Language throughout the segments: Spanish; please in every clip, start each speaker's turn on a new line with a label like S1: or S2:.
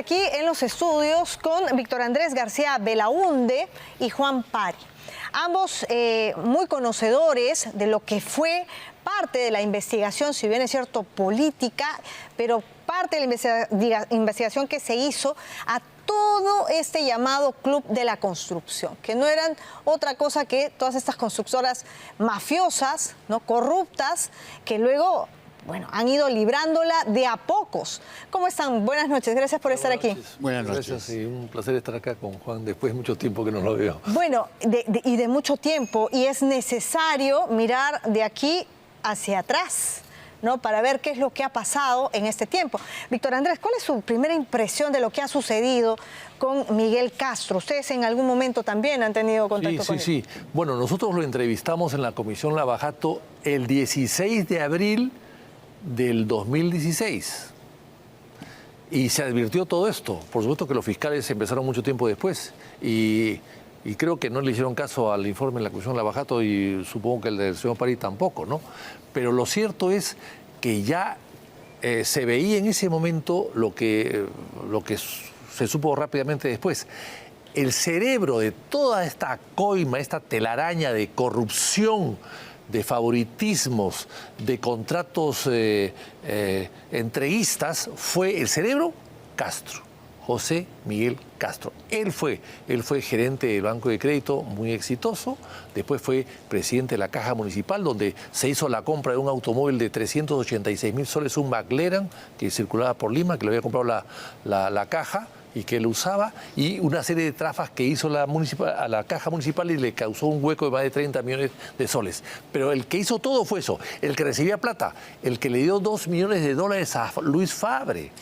S1: aquí en los estudios con Víctor Andrés García Belaúnde y Juan Pari. Ambos muy conocedores de lo que fue parte de la investigación, si bien es cierto política, pero parte de la investigación que se hizo a todo este llamado Club de la Construcción, que no eran otra cosa que todas estas constructoras mafiosas, ¿no?, corruptas, que luego, bueno, han ido librándola de a pocos. ¿Cómo están? Buenas noches, gracias por estar aquí.
S2: Buenas noches. Gracias, y un placer estar acá con Juan después de mucho tiempo que no lo veo.
S1: Bueno, de mucho tiempo, y es necesario mirar de aquí hacia atrás, ¿no?, para ver qué es lo que ha pasado en este tiempo. Víctor Andrés, ¿cuál es su primera impresión de lo que ha sucedido con Miguel Castro? Ustedes en algún momento también han tenido contacto con él.
S2: Sí. Bueno, nosotros lo entrevistamos en la Comisión Lavajato el 16 de abril del 2016. Y se advirtió todo esto. Por supuesto que los fiscales empezaron mucho tiempo después. Y creo que no le hicieron caso al informe de la Comisión Lavajato y supongo que el del señor Pari tampoco, ¿no? Pero lo cierto es que ya se veía en ese momento lo que se supo rápidamente después. El cerebro de toda esta coima, esta telaraña de corrupción, de favoritismos, de contratos entreguistas, fue el cerebro Castro. José Miguel Castro. Él fue gerente del Banco de Crédito, muy exitoso. Después fue presidente de la Caja Municipal, donde se hizo la compra de un automóvil de 386.000 soles, un McLaren que circulaba por Lima, que lo había comprado la Caja y que él usaba, y una serie de trafas que hizo a la Caja Municipal y le causó un hueco de más de 30 millones de soles. Pero el que hizo todo fue eso, el que recibía plata, el que le dio $2 millones a Luis Fabre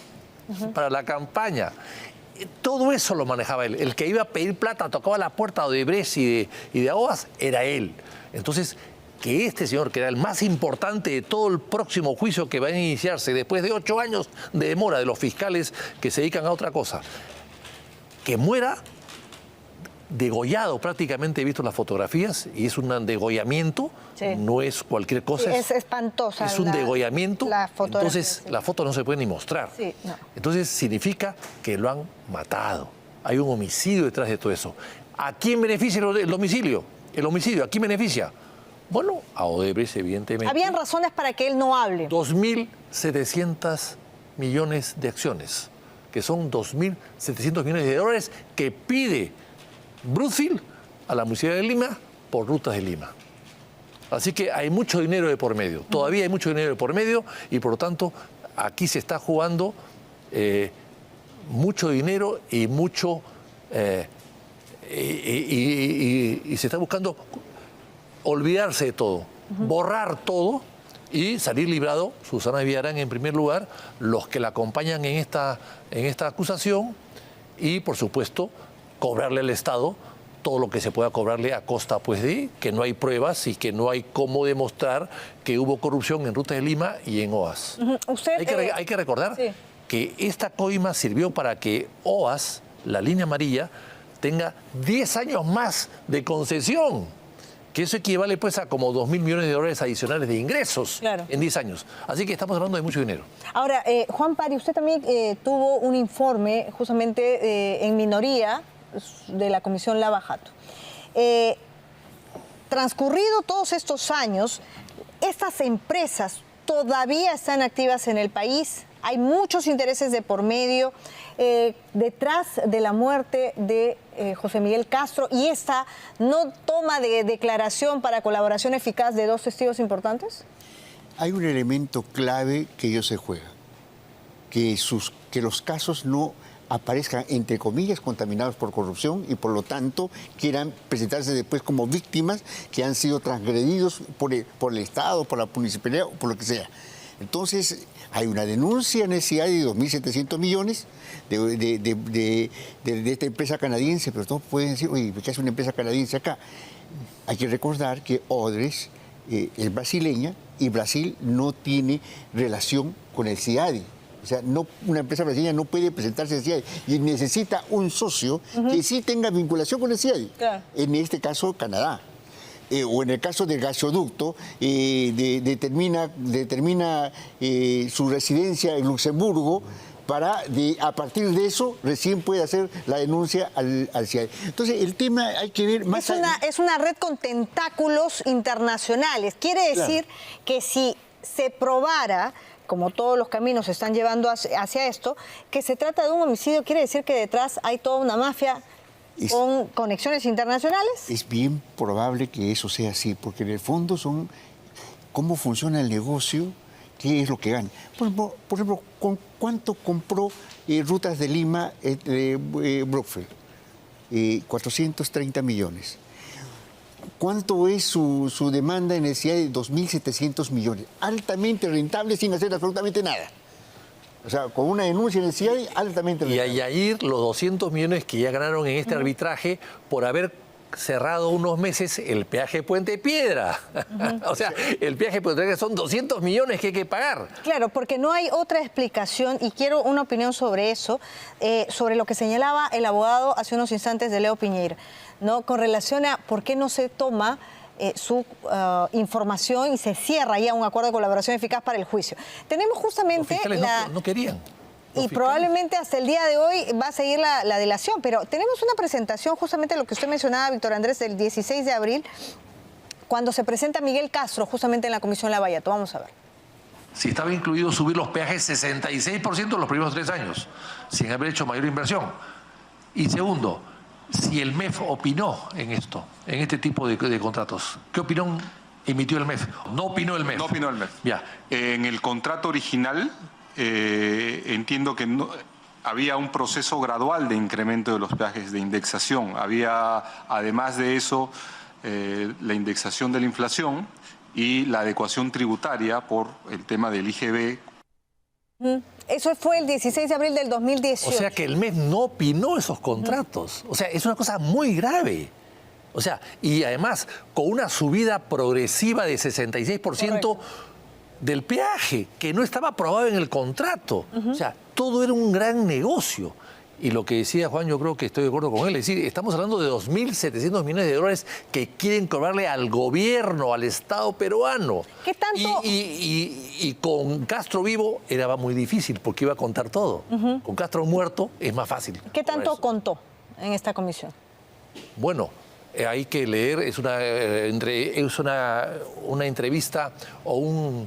S2: para la campaña. Todo eso lo manejaba él. El que iba a pedir plata, tocaba la puerta de Odebrecht y de Aoas, era él. Entonces, que este señor, que era el más importante de todo el próximo juicio que va a iniciarse después de 8 años de demora de los fiscales que se dedican a otra cosa, que muera degollado prácticamente, he visto las fotografías, y es un degollamiento, sí. No es cualquier cosa.
S1: Sí, es espantosa.
S2: Es un degollamiento, entonces
S1: sí.
S2: La foto no se puede ni mostrar.
S1: Sí, no.
S2: Entonces significa que lo han matado. Hay un homicidio detrás de todo eso. ¿A quién beneficia el homicidio? El homicidio, ¿a quién beneficia? Bueno, a Odebrecht, evidentemente.
S1: Habían razones para que él no hable.
S2: 2.700 millones de acciones, que son 2.700 millones de dólares que pide Brookfield a la Municipalidad de Lima por Rutas de Lima. Así que hay mucho dinero de por medio, todavía hay mucho dinero de por medio, y por lo tanto aquí se está jugando mucho dinero y mucho y se está buscando olvidarse de todo, borrar todo y salir librado, Susana Villarán en primer lugar, los que la acompañan en esta acusación, y por supuesto cobrarle al Estado todo lo que se pueda cobrarle a costa, pues, de que no hay pruebas y que no hay cómo demostrar que hubo corrupción en Rutas de Lima y en OAS. Hay que recordar, sí, que esta coima sirvió para que OAS, la línea amarilla, tenga 10 años más de concesión, que eso equivale pues a como 2.000 millones de dólares adicionales de ingresos, claro, en 10 años. Así que estamos hablando de mucho dinero. Ahora,
S1: Juan Pari, usted también tuvo un informe justamente en minoría de la Comisión Lavajato. Transcurrido todos estos años, estas empresas todavía están activas en el país. Hay muchos intereses de por medio detrás de la muerte de José Miguel Castro, y esta no toma de declaración para colaboración eficaz de 2 testigos importantes.
S3: Hay un elemento clave que ellos se juegan, que los casos no aparezcan, entre comillas, contaminados por corrupción, y por lo tanto quieran presentarse después como víctimas que han sido transgredidos por el Estado, por la municipalidad o por lo que sea. Entonces, hay una denuncia en esa de 2.700 millones de esta empresa canadiense, pero todos pueden decir, oye, ¿qué hace una empresa canadiense acá? Hay que recordar que Odebrecht es brasileña y Brasil no tiene relación con el CIADI. O sea, una empresa brasileña no puede presentarse al CIADI y necesita un socio que sí tenga vinculación con el CIADI. Claro. En este caso, Canadá. O en el caso del gasoducto, determina su residencia en Luxemburgo, a partir de eso recién puede hacer la denuncia al CIADI. Entonces, el tema hay que ver más...
S1: Es una red con tentáculos internacionales. Quiere decir que si se probara, como todos los caminos se están llevando hacia esto, que se trata de un homicidio, quiere decir que detrás hay toda una mafia con conexiones internacionales. Es
S3: bien probable que eso sea así, porque en el fondo son cómo funciona el negocio, qué es lo que gana. Por ejemplo, ¿cuánto compró Rutas de Lima Brookfield? 430 millones. ¿Cuánto es su demanda en el CIADI? 2.700 millones. Altamente rentable sin hacer absolutamente nada. O sea, con una denuncia en el CIADI, altamente rentable.
S2: Y a Yair, los 200 millones que ya ganaron en este arbitraje por haber cerrado unos meses el peaje Puente Piedra. O sea, el peaje Puente Piedra son 200 millones que hay que pagar.
S1: Claro, porque no hay otra explicación, y quiero una opinión sobre eso, sobre lo que señalaba el abogado hace unos instantes de Leo Piñeira, ¿no? Con relación a por qué no se toma su información y se cierra ya un acuerdo de colaboración eficaz para el juicio. Tenemos justamente...
S2: Los fiscales no querían.
S1: Y probablemente hasta el día de hoy va a seguir la delación, pero tenemos una presentación, justamente lo que usted mencionaba, Víctor Andrés, del 16 de abril, cuando se presenta Miguel Castro, justamente en la Comisión Lavallato. Vamos a ver.
S2: Si estaba incluido subir los peajes 66% los primeros 3 años, sin haber hecho mayor inversión. Y segundo, si el MEF opinó en esto, en este tipo de contratos, ¿qué opinión emitió el MEF? No opinó el MEF.
S4: No opinó el MEF.
S2: Ya.
S4: En el contrato original... entiendo que había un proceso gradual de incremento de los peajes de indexación. Había, además de eso, la indexación de la inflación y la adecuación tributaria por el tema del IGB.
S1: Eso fue el 16 de abril del 2018.
S2: O sea que el MEF no opinó esos contratos. O sea, es una cosa muy grave. O sea, y además, con una subida progresiva de 66%... Correcto. Del peaje, que no estaba aprobado en el contrato. O sea, todo era un gran negocio. Y lo que decía Juan, yo creo que estoy de acuerdo con él. Es decir, estamos hablando de 2.700 millones de dólares que quieren cobrarle al gobierno, al Estado peruano.
S1: ¿Qué tanto?
S2: Y con Castro vivo era muy difícil porque iba a contar todo. Con Castro muerto es más fácil.
S1: ¿Qué tanto contó en esta comisión?
S2: Bueno, hay que leer, es una entrevista o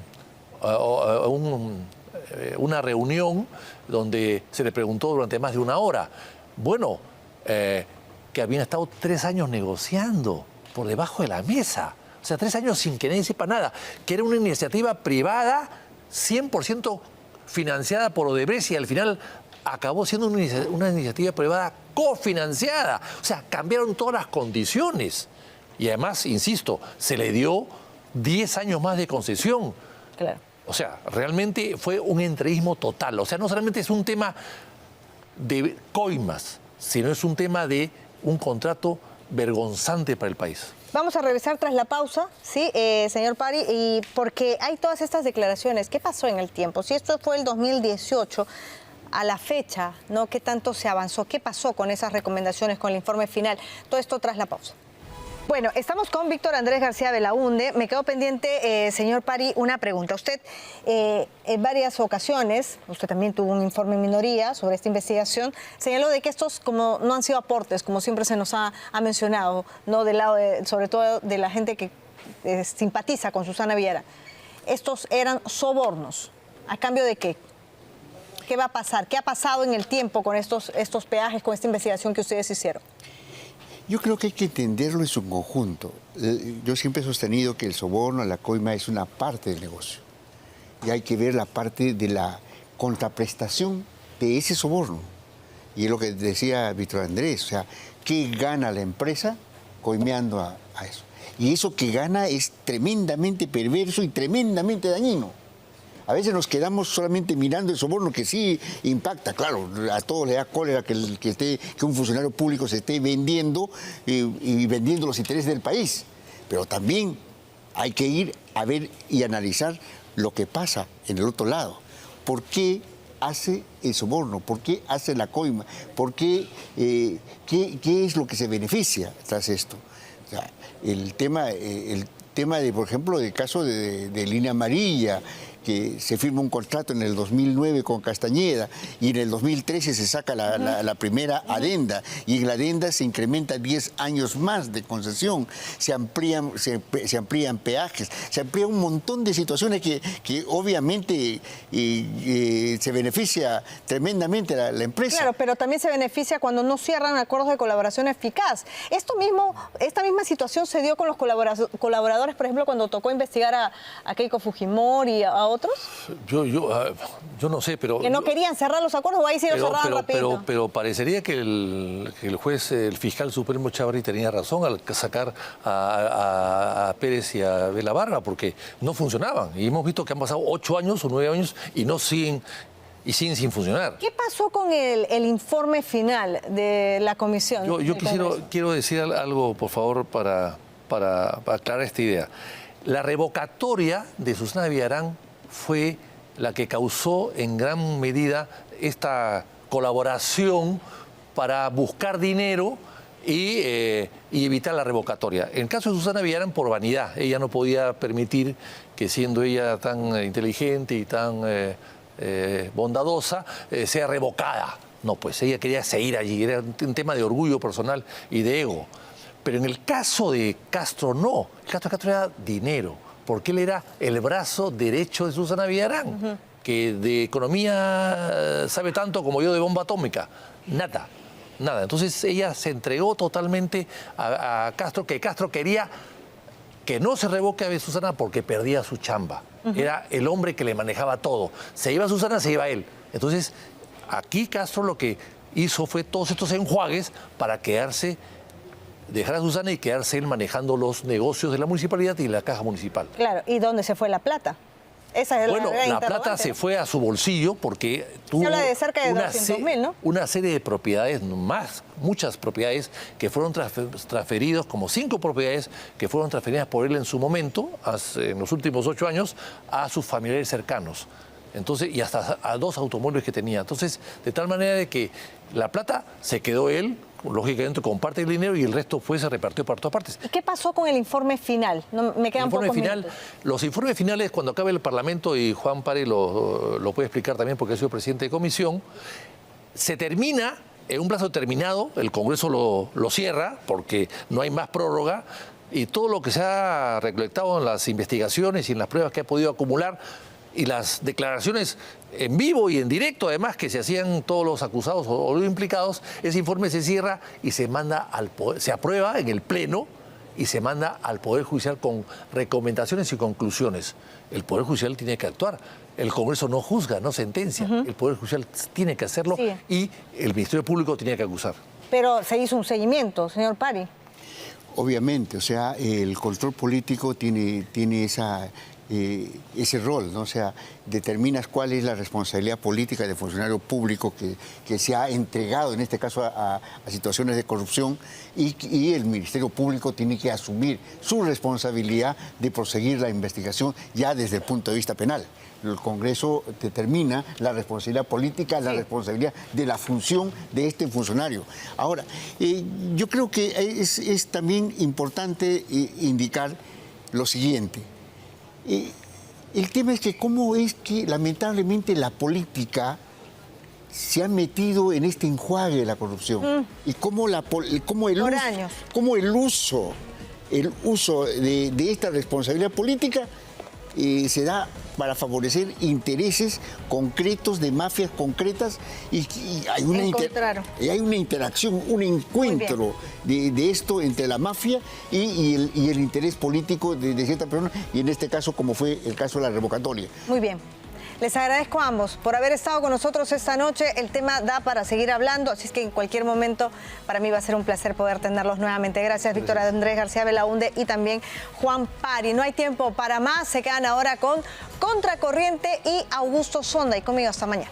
S2: una reunión donde se le preguntó durante más de 1 hora. Bueno, que habían estado 3 años negociando por debajo de la mesa. O sea, 3 años sin que nadie sepa nada. Que era una iniciativa privada 100% financiada por Odebrecht y al final acabó siendo una iniciativa privada cofinanciada. O sea, cambiaron todas las condiciones. Y además, insisto, se le dio 10 años más de concesión.
S1: Claro.
S2: O sea, realmente fue un entreguismo total. O sea, no solamente es un tema de coimas, sino es un tema de un contrato vergonzante para el país.
S1: Vamos a regresar tras la pausa, ¿sí, señor Pari? Y porque hay todas estas declaraciones. ¿Qué pasó en el tiempo? Si esto fue el 2018, a la fecha, ¿no? ¿Qué tanto se avanzó? ¿Qué pasó con esas recomendaciones, con el informe final? Todo esto tras la pausa. Bueno, estamos con Víctor Andrés García Belaúnde. Me quedó pendiente, señor Pari, una pregunta. Usted, en varias ocasiones, usted también tuvo un informe en minoría sobre esta investigación, señaló de que estos como no han sido aportes, como siempre se nos ha mencionado, ¿no? Del lado, sobre todo de la gente que simpatiza con Susana Viera. Estos eran sobornos. ¿A cambio de qué? ¿Qué va a pasar? ¿Qué ha pasado en el tiempo con estos peajes, con esta investigación que ustedes hicieron?
S3: Yo creo que hay que entenderlo en su conjunto. Yo siempre he sostenido que el soborno, la coima, es una parte del negocio. Y hay que ver la parte de la contraprestación de ese soborno. Y es lo que decía Víctor Andrés, o sea, ¿qué gana la empresa coimeando a eso? Y eso que gana es tremendamente perverso y tremendamente dañino. A veces nos quedamos solamente mirando el soborno, que sí impacta, claro, a todos le da cólera que un funcionario público se esté vendiendo y vendiendo los intereses del país. Pero también hay que ir a ver y analizar lo que pasa en el otro lado. ¿Por qué hace el soborno? ¿Por qué hace la coima? ¿Por qué, qué es lo que se beneficia tras esto? O sea, el tema de, por ejemplo, del caso de Línea Amarilla, que se firma un contrato en el 2009 con Castañeda y en el 2013 se saca la primera adenda, y en la adenda se incrementa 10 años más de concesión, se amplían peajes, se amplía un montón de situaciones que obviamente se beneficia tremendamente la empresa.
S1: Claro, pero también se beneficia cuando no cierran acuerdos de colaboración eficaz. Esta misma situación se dio con los colaboradores, por ejemplo, cuando tocó investigar a Keiko Fujimori y a otros.
S2: Yo no sé, pero...
S1: Que no querían cerrar los acuerdos, o ahí sí lo cerraron rapidito.
S2: Pero parecería que el juez, el fiscal supremo Chávarri tenía razón al sacar a Pérez y a Bela Barra, porque no funcionaban. Y hemos visto que han pasado 8 años o 9 años y siguen sin funcionar.
S1: ¿Qué pasó con el informe final de la comisión?
S2: Yo quiero decir algo, por favor, para aclarar esta idea. La revocatoria de Susana Villarán fue la que causó en gran medida esta colaboración para buscar dinero y evitar la revocatoria. En el caso de Susana Villarán, por vanidad, ella no podía permitir que, siendo ella tan inteligente y tan bondadosa, sea revocada. No, pues ella quería seguir allí, era un tema de orgullo personal y de ego. Pero en el caso de Castro, no. El caso de Castro era dinero, porque él era el brazo derecho de Susana Villarán, que de economía sabe tanto como yo de bomba atómica. Nada. Entonces ella se entregó totalmente a Castro, que Castro quería que no se revoque a Susana porque perdía su chamba. Era el hombre que le manejaba todo. Se iba a Susana, se iba a él. Entonces, aquí Castro lo que hizo fue todos estos enjuagues para dejar a Susana y quedarse él manejando los negocios de la municipalidad y la caja municipal.
S1: Claro, ¿y dónde se fue la plata? Esa es
S2: la plata se fue a su bolsillo porque tuvo
S1: de cerca de 200.000, ¿no?
S2: Una serie de propiedades, muchas propiedades que fueron transferidas, como 5 propiedades que fueron transferidas por él en su momento, en los últimos 8 años, a sus familiares cercanos. Entonces, y hasta a 2 automóviles que tenía. Entonces, de tal manera de que la plata se quedó él, lógicamente, con parte del dinero, y el resto se repartió por todas partes.
S1: ¿Y qué pasó con el informe final? No, me quedan pocos minutos.
S2: Los informes finales, cuando acabe el Parlamento, y Juan Pari lo puede explicar también porque ha sido presidente de comisión, se termina en un plazo determinado, el Congreso lo cierra porque no hay más prórroga, y todo lo que se ha recolectado en las investigaciones y en las pruebas que ha podido acumular, y las declaraciones en vivo y en directo, además, que se hacían todos los acusados o los implicados, ese informe se cierra y se manda se aprueba en el Pleno y se manda al Poder Judicial con recomendaciones y conclusiones. El Poder Judicial tiene que actuar. El Congreso no juzga, no sentencia. El Poder Judicial tiene que hacerlo, y el Ministerio Público tiene que acusar.
S1: Pero se hizo un seguimiento, señor Pari.
S3: Obviamente, o sea, el control político tiene ese rol, ¿no? O sea, determinas cuál es la responsabilidad política del funcionario público que se ha entregado, en este caso, a situaciones de corrupción, y el Ministerio Público tiene que asumir su responsabilidad de proseguir la investigación ya desde el punto de vista penal. El Congreso determina la responsabilidad política, la responsabilidad de la función de este funcionario. Ahora, yo creo que es también importante indicar lo siguiente. El tema es que cómo es que lamentablemente la política se ha metido en este enjuague de la corrupción, y cómo el uso de esta responsabilidad política se da para favorecer intereses concretos de mafias concretas, y hay una interacción, un encuentro de esto entre la mafia y el interés político de cierta persona, y en este caso, como fue el caso de la revocatoria.
S1: Muy bien. Les agradezco a ambos por haber estado con nosotros esta noche. El tema da para seguir hablando, así es que en cualquier momento para mí va a ser un placer poder tenerlos nuevamente. Gracias, Víctor Andrés García Belaúnde y también Juan Pari. No hay tiempo para más, se quedan ahora con Contracorriente y Augusto Sonda, y conmigo hasta mañana.